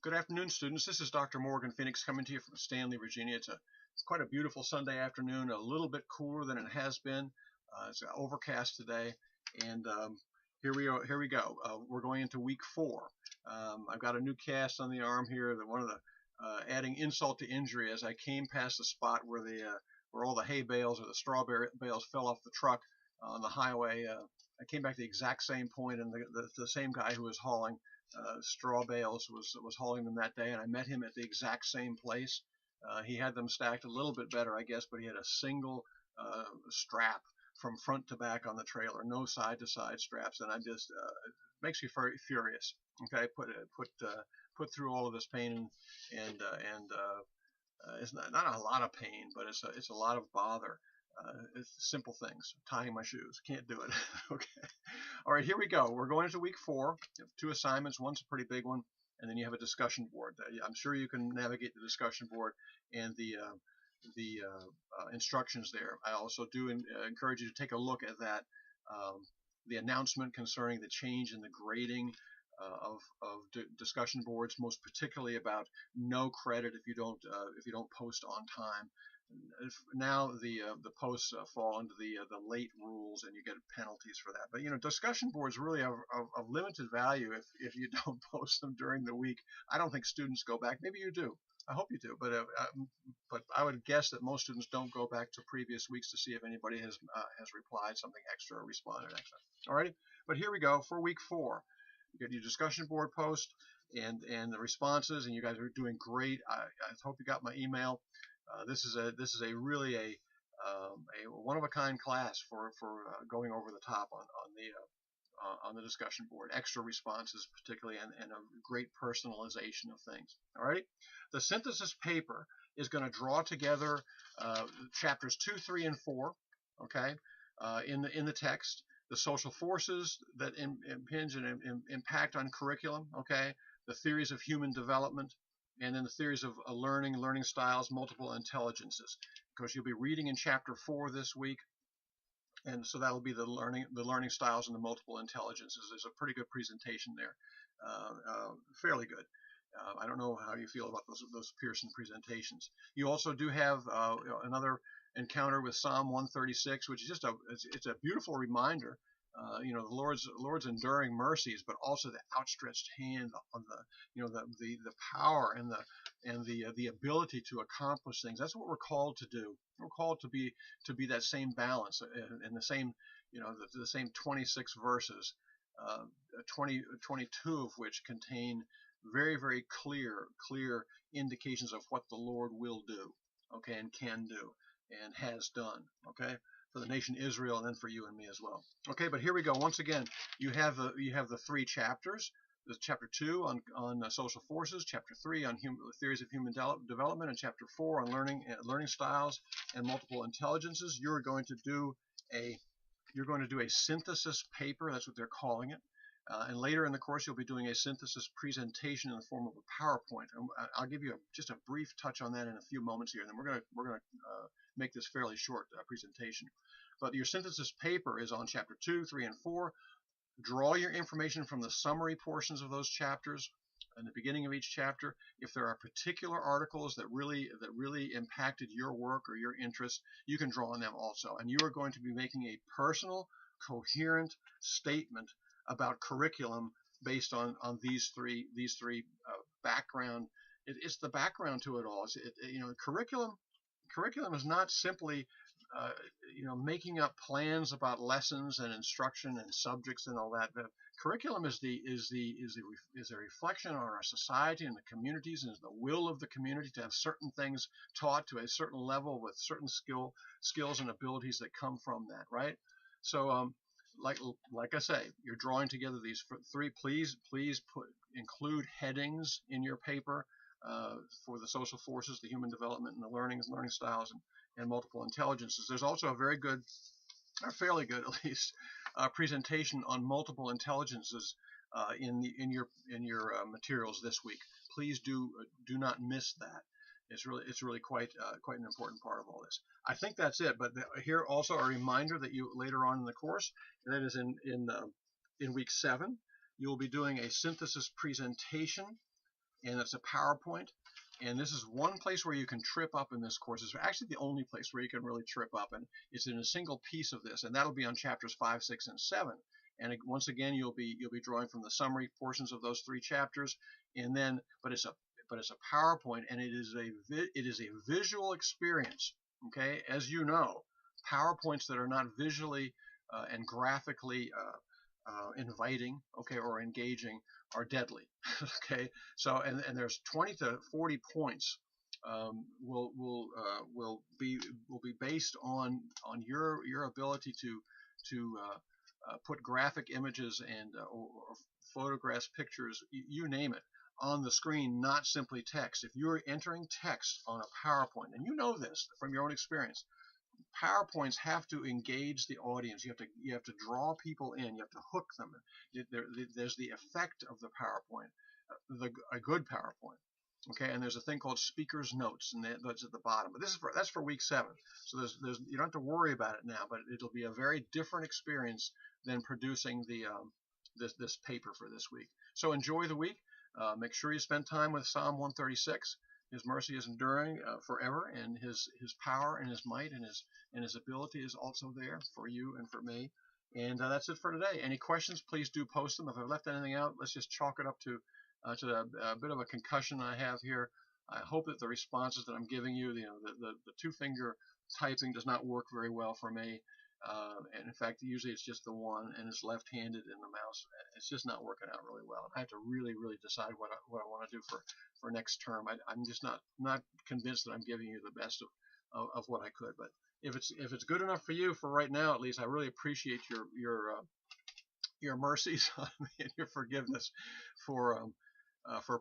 Good afternoon, students. This is Dr. Morgan Phoenix coming to you from Stanley, Virginia. It's quite a beautiful Sunday afternoon, a little bit cooler than it has been. It's overcast today, and here we go. We're going into week 4. I've got a new cast on the arm here. That one of the adding insult to injury, as I came past the spot where where all the hay bales or the straw bales fell off the truck on the highway. I came back to the exact same point, and the same guy who was hauling straw bales was hauling them that day, and I met him at the exact same place. He had them stacked a little bit better, I guess, but he had a single strap from front to back on the trailer, no side to side straps, and it makes me very furious. Okay, put through all of this pain, and it's not a lot of pain, but it's a lot of bother. It's simple things. Tying my shoes. Can't do it. Okay. All right, here we go. We're going into week 4. You have 2 assignments. One's a pretty big one, and then you have a discussion board. I'm sure you can navigate the discussion board and the instructions there. I also do encourage you to take a look at that, the announcement concerning the change in the grading of discussion boards, most particularly about no credit if you don't post on time. Now the posts fall into the late rules, and you get penalties for that. But discussion boards really have of limited value if you don't post them during the week. I don't think students go back. Maybe you do. I hope you do. But I would guess that most students don't go back to previous weeks to see if anybody has replied something extra or responded extra. All right. But here we go for week 4. You get your discussion board post and the responses, and you guys are doing great. I hope you got my email. This is a really a one-of-a-kind class for going over the top on the discussion board. Extra responses, particularly, and a great personalization of things. All right. The synthesis paper is going to draw together chapters 2, 3, and 4. Okay. In the text, the social forces that impinge and impact on curriculum. Okay. The theories of human development. And then the theories of learning styles, multiple intelligences. Because you'll be reading in chapter 4 this week, and so that'll be the learning styles and the multiple intelligences. There's a pretty good presentation there, fairly good. I don't know how you feel about those Pearson presentations. You also do have another encounter with Psalm 136, which is just it's a beautiful reminder. The Lord's enduring mercies, but also the outstretched hand on the power and the ability to accomplish things. That's what we're called to do. We're called to be that same balance and the same the same 26 verses, 22 of which contain very, very clear indications of what the Lord will do, okay, and can do and has done, okay, for the nation Israel, and then for you and me as well. Okay, but here we go. Once again, you have the 3 chapters. There's chapter 2 on social forces, chapter 3 on theories of human development, and chapter 4 on learning styles and multiple intelligences. You're going to do a synthesis paper. That's what they're calling it. And later in the course, you'll be doing a synthesis presentation in the form of a PowerPoint. I'll give you just a brief touch on that in a few moments here, and then we're gonna make this fairly short presentation. But your synthesis paper is on chapter 2, 3, and 4. Draw your information from the summary portions of those chapters in the beginning of each chapter. If there are particular articles that really impacted your work or your interest, you can draw on them also. And you are going to be making a personal, coherent statement about curriculum based on these three background. It's the background to it all. Curriculum is not simply making up plans about lessons and instruction and subjects and all that. But curriculum is a reflection on our society and the communities, and is the will of the community to have certain things taught to a certain level with certain skills and abilities that come from that, right? So like I say, you're drawing together these 3. Please include headings in your paper for the social forces, the human development, and the learning styles, and multiple intelligences. There's also a very good, or fairly good at least, presentation on multiple intelligences in your materials this week. Please do not miss that. It's really quite an important part of all this. I think that's it. But here also a reminder that you later on in the course, and that is in week 7, you will be doing a synthesis presentation and it's a PowerPoint. And this is one place where you can trip up in this course. It's actually the only place where you can really trip up, and it's in a single piece of this, and that'll be on chapters 5, 6, and 7. And once again, you'll be drawing from the summary portions of those 3 chapters, and then but it's a PowerPoint, and it is a visual experience. Okay, as you know, PowerPoints that are not visually and graphically inviting, okay, or engaging are deadly. Okay, so and there's 20 to 40 points will be based on your ability to put graphic images and or photographs, pictures, you name it, on the screen, not simply text. If you're entering text on a PowerPoint, and you know this from your own experience, PowerPoints have to engage the audience. You have to draw people in. You have to hook them. There's the effect of the PowerPoint, a good PowerPoint. Okay, and there's a thing called speaker's notes, and that's at the bottom. But that's for week 7. So you don't have to worry about it now, but it'll be a very different experience than producing this paper for this week. So enjoy the week. Make sure you spend time with Psalm 136. His mercy is enduring forever, and his power and his might and his ability is also there for you and for me. And that's it for today. Any questions, please do post them. If I've left anything out, let's just chalk it up to a bit of a concussion I have here. I hope that the responses that I'm giving you, the 2-finger typing does not work very well for me. And in fact, usually it's just the one, and it's left-handed in the mouse. It's just not working out really well. I have to really decide what I want to do for next term. I'm just not convinced that I'm giving you the best of what I could. But if it's good enough for you for right now, at least, I really appreciate your mercies on me and your forgiveness for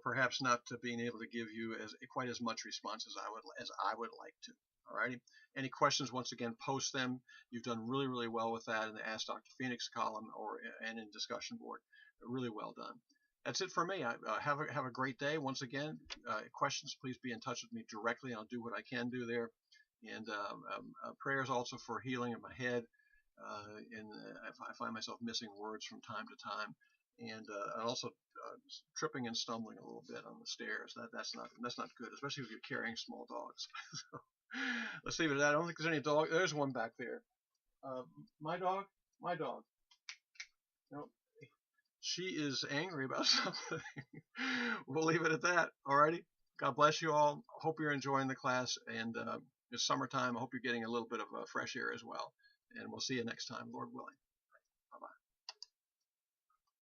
perhaps not being able to give you quite as much response as I would like to. Alrighty. Any questions? Once again, post them. You've done really well with that in the Ask Dr. Phenix column and in discussion board. Really well done. That's it for me. Have a great day. Once again, questions, please be in touch with me directly, and I'll do what I can do there. And prayers also for healing in my head. And I find myself missing words from time to time, and also tripping and stumbling a little bit on the stairs. That's not good, especially if you're carrying small dogs. So, let's leave it at that. I don't think there's any dog. There's one back there. My dog. Nope. She is angry about something. We'll leave it at that. Alrighty. God bless you all. Hope you're enjoying the class, and it's summertime. I hope you're getting a little bit of fresh air as well. And we'll see you next time, Lord willing.